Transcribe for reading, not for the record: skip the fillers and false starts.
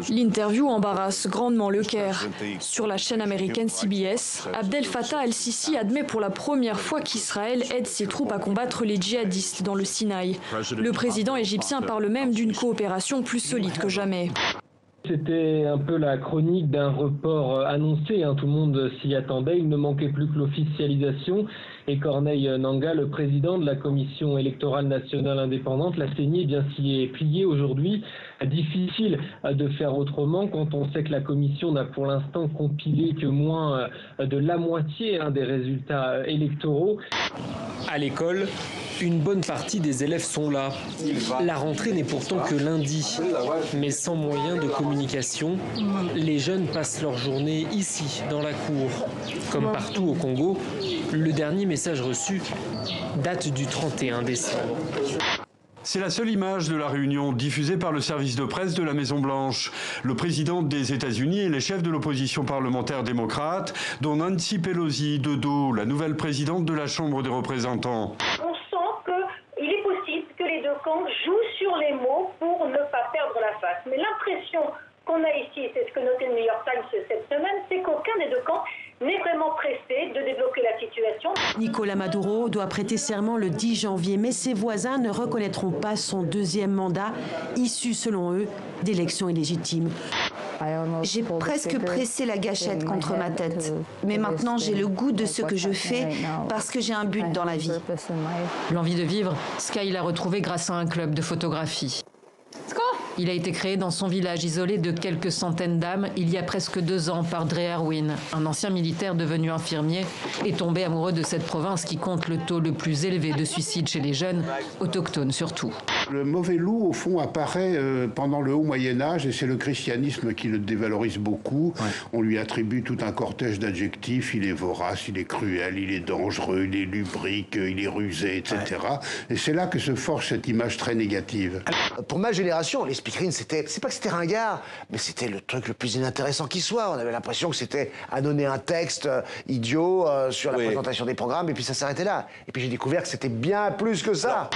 L'interview embarrasse grandement le Caire. Sur la chaîne américaine CBS, Abdel Fattah el-Sisi admet pour la première fois qu'Israël aide ses troupes à combattre les djihadistes dans le Sinaï. Le président égyptien parle même d'une coopération plus solide que jamais. C'était un peu la chronique d'un report annoncé, tout le monde s'y attendait, il ne manquait plus que l'officialisation. Et Corneille Nangaa, le président de la Commission électorale nationale indépendante, la CENI, s'y est plié aujourd'hui. Difficile de faire autrement quand on sait que la Commission n'a pour l'instant compilé que moins de la moitié des résultats électoraux. À l'école, une bonne partie des élèves sont là. La rentrée n'est pourtant que lundi. Mais sans moyen de communication, les jeunes passent leur journée ici, dans la cour. Comme partout au Congo, le dernier message reçu date du 31 décembre. C'est la seule image de la réunion diffusée par le service de presse de la Maison-Blanche. Le président des États-Unis et les chefs de l'opposition parlementaire démocrate, dont Nancy Pelosi de dos, la nouvelle présidente de la Chambre des représentants. On sent qu'il est possible que les deux camps jouent sur les mots pour ne pas perdre la face. Mais l'impression qu'on a ici, et c'est ce que notait le New York Times cette semaine, c'est qu'aucun des deux camps n'est vraiment pressé de débloquer la situation. Nicolas Maduro doit prêter serment le 10 janvier, mais ses voisins ne reconnaîtront pas son deuxième mandat, issu selon eux d'élections illégitimes. J'ai presque pressé la gâchette contre ma tête. Mais maintenant, j'ai le goût de ce que je fais parce que j'ai un but dans la vie. L'envie de vivre, Sky l'a retrouvé grâce à un club de photographie. Il a été créé dans son village isolé de quelques centaines d'âmes il y a presque 2 ans par Dre Erwin, un ancien militaire devenu infirmier et tombé amoureux de cette province qui compte le taux le plus élevé de suicides chez les jeunes, autochtones surtout. Le mauvais loup, au fond, apparaît pendant le haut Moyen-Âge et c'est le christianisme qui le dévalorise beaucoup. Ouais. On lui attribue tout un cortège d'adjectifs. Il est vorace, il est cruel, il est dangereux, il est lubrique, il est rusé, etc. Ouais. Et c'est là que se forge cette image très négative. Pour ma génération, les speakerines, c'est pas que c'était ringard, mais c'était le truc le plus inintéressant qui soit. On avait l'impression que c'était annoncer un texte idiot sur la présentation des programmes et puis ça s'arrêtait là. Et puis j'ai découvert que c'était bien plus que ça.